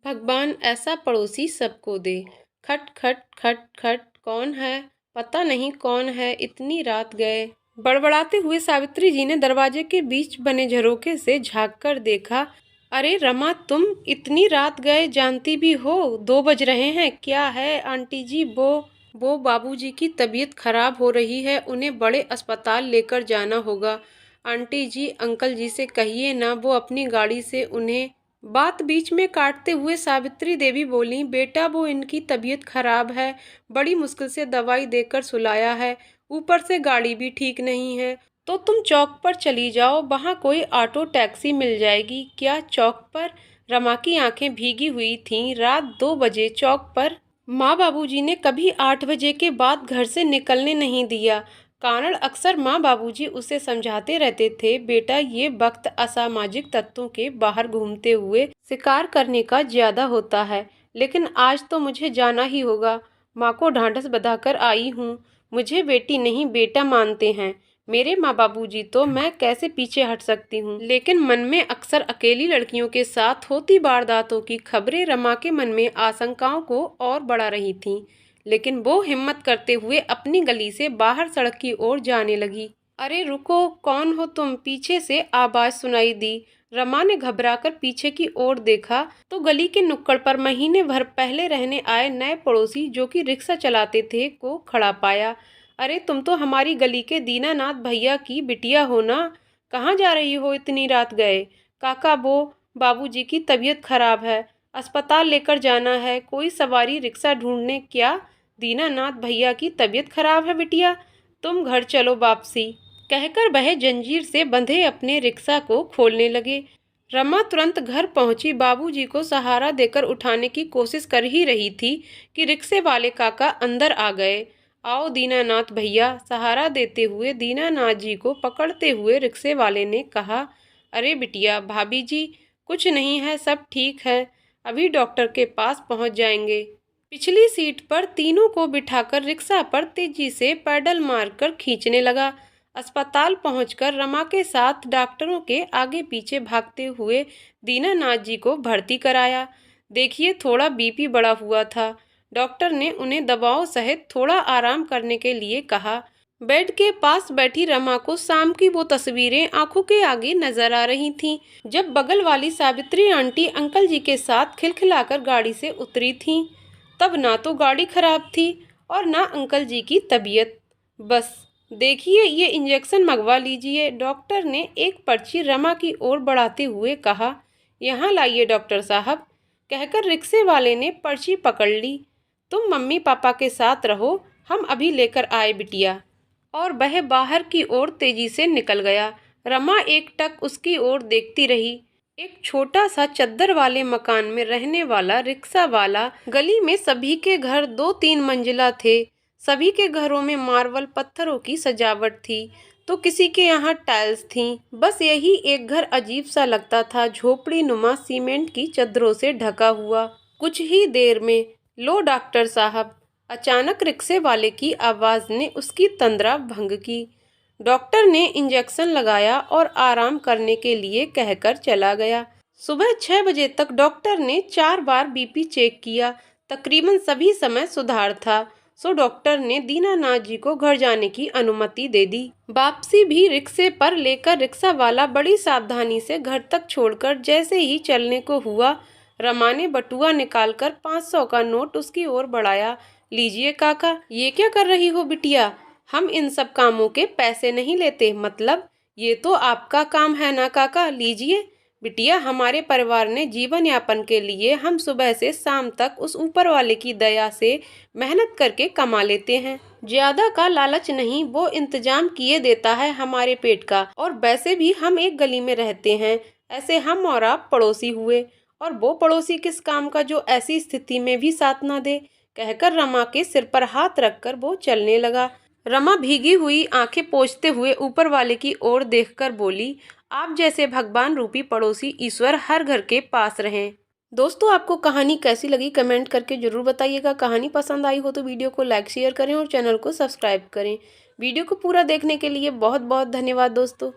भगवान ऐसा पड़ोसी सबको दे। खट खट खट खट, कौन है? पता नहीं कौन है, इतनी रात गए। बड़बड़ाते हुए सावित्री जी ने दरवाजे के बीच बने झरोखे से झांक कर देखा। अरे रमा, तुम इतनी रात गए, जानती भी हो 2 बज रहे हैं। क्या है आंटी जी? वो बाबूजी की तबीयत खराब हो रही है, उन्हें बड़े अस्पताल लेकर जाना होगा। आंटी जी, अंकल जी से कहिए ना, वो अपनी गाड़ी से उन्हें। बात बीच में काटते हुए सावित्री देवी बोली, बेटा वो इनकी तबीयत खराब है, बड़ी मुश्किल से दवाई देकर सुलाया है, ऊपर से गाड़ी भी ठीक नहीं है। तो तुम चौक पर चली जाओ, वहाँ कोई ऑटो टैक्सी मिल जाएगी। क्या चौक पर? रमा की आंखें भीगी हुई थीं। रात 2 बजे चौक पर? माँ बाबूजी ने कभी 8 बजे के बाद घर से निकलने नहीं दिया। कारण अक्सर माँ बाबूजी उसे समझाते रहते थे, बेटा ये वक्त असामाजिक तत्वों के बाहर घूमते हुए शिकार करने का ज्यादा होता है। लेकिन आज तो मुझे जाना ही होगा। माँ को ढांढस बंधाकर आई हूँ। मुझे बेटी नहीं बेटा मानते हैं मेरे माँ बाबूजी, तो मैं कैसे पीछे हट सकती हूँ। लेकिन मन में अक्सर अकेली लड़कियों के साथ होती वारदातों की खबरें रमा के मन में आशंकाओं को और बढ़ा रही थीं। लेकिन वो हिम्मत करते हुए अपनी गली से बाहर सड़क की ओर जाने लगी। अरे रुको, कौन हो तुम? पीछे से आवाज सुनाई दी। रमा ने घबराकर पीछे की ओर देखा तो गली के नुक्कड़ पर महीने भर पहले रहने आए नए पड़ोसी, जो कि रिक्शा चलाते थे, को खड़ा पाया। अरे तुम तो हमारी गली के दीनानाथ भैया की बिटिया हो ना? कहाँ जा रही हो इतनी रात गए? काका, वो बाबूजी की तबीयत खराब है, अस्पताल लेकर जाना है, कोई सवारी रिक्शा ढूंढने। क्या? दीनानाथ भैया की तबीयत खराब है बिटिया? तुम घर चलो वापसी, कहकर वह जंजीर से बंधे अपने रिक्शा को खोलने लगे। रमा तुरंत घर पहुंची। बाबूजी को सहारा देकर उठाने की कोशिश कर ही रही थी कि रिक्शे वाले काका अंदर आ गए। आओ दीनानाथ भैया, सहारा देते हुए दीनानाथ जी को पकड़ते हुए रिक्शे वाले ने कहा। अरे बिटिया, भाभी जी कुछ नहीं है, सब ठीक है, अभी डॉक्टर के पास पहुंच जाएंगे। पिछली सीट पर तीनों को बिठाकर रिक्शा पर तेजी से पैडल मारकर खींचने लगा। अस्पताल पहुंचकर रमा के साथ डॉक्टरों के आगे पीछे भागते हुए दीनानाथ जी को भर्ती कराया। देखिए, थोड़ा बीपी बढ़ा हुआ था। डॉक्टर ने उन्हें दवाओं सहित थोड़ा आराम करने के लिए कहा। बेड के पास बैठी रमा को शाम की वो तस्वीरें आंखों के आगे नजर आ रही थीं, जब बगल वाली सावित्री आंटी अंकल जी के साथ खिलखिलाकर गाड़ी से उतरी थीं। तब ना तो गाड़ी खराब थी और ना अंकल जी की तबीयत। बस देखिए, ये इंजेक्शन मंगवा लीजिए, डॉक्टर ने एक पर्ची रमा की ओर बढ़ाते हुए कहा। यहाँ लाइए डॉक्टर साहब, कहकर रिक्शे वाले ने पर्ची पकड़ ली। तुम मम्मी पापा के साथ रहो, हम अभी लेकर आए बिटिया। और वह बाहर की ओर तेजी से निकल गया। रमा एकटक उसकी ओर देखती रही। एक छोटा सा चद्दर वाले मकान में रहने वाला रिक्शा वाला। गली में सभी के घर 2-3 मंजिला थे। सभी के घरों में मार्बल पत्थरों की सजावट थी, तो किसी के यहाँ टाइल्स थीं। बस यही एक घर अजीब सा लगता था, झोपड़ी नुमा सीमेंट की चद्दरों से ढका हुआ। कुछ ही देर में, लो डॉक्टर साहब, अचानक रिक्शे वाले की आवाज ने उसकी तंद्रा भंग की। डॉक्टर ने इंजेक्शन लगाया और आराम करने के लिए कहकर चला गया। सुबह 6 बजे तक डॉक्टर ने 4 बार बीपी चेक किया। तकरीबन सभी समय सुधार था, सो डॉक्टर ने दीनानाथ जी को घर जाने की अनुमति दे दी। वापसी भी रिक्शे पर लेकर रिक्शा वाला बड़ी सावधानी से घर तक छोड़कर जैसे ही चलने को हुआ, रमा ने बटुआ निकालकर 500 का नोट उसकी ओर बढ़ाया। लीजिए काका। ये क्या कर रही हो बिटिया? हम इन सब कामों के पैसे नहीं लेते। मतलब ये तो आपका काम है ना काका, लीजिए। बिटिया, हमारे परिवार ने जीवन यापन के लिए हम सुबह से शाम तक उस ऊपर वाले की दया से मेहनत करके कमा लेते हैं। ज्यादा का लालच नहीं, वो इंतजाम किए देता है हमारे पेट का। और वैसे भी हम एक गली में रहते हैं, ऐसे हम और आप पड़ोसी हुए, और वो पड़ोसी किस काम का जो ऐसी स्थिति में भी साथ ना दे। कहकर रमा के सिर पर हाथ रखकर वो चलने लगा। रमा भीगी हुई आंखें पोंछते हुए ऊपर वाले की ओर देखकर बोली, आप जैसे भगवान रूपी पड़ोसी ईश्वर हर घर के पास रहें। दोस्तों, आपको कहानी कैसी लगी कमेंट करके जरूर बताइएगा। कहानी पसंद आई हो तो वीडियो को लाइक शेयर करें और चैनल को सब्सक्राइब करें। वीडियो को पूरा देखने के लिए बहुत बहुत धन्यवाद दोस्तों।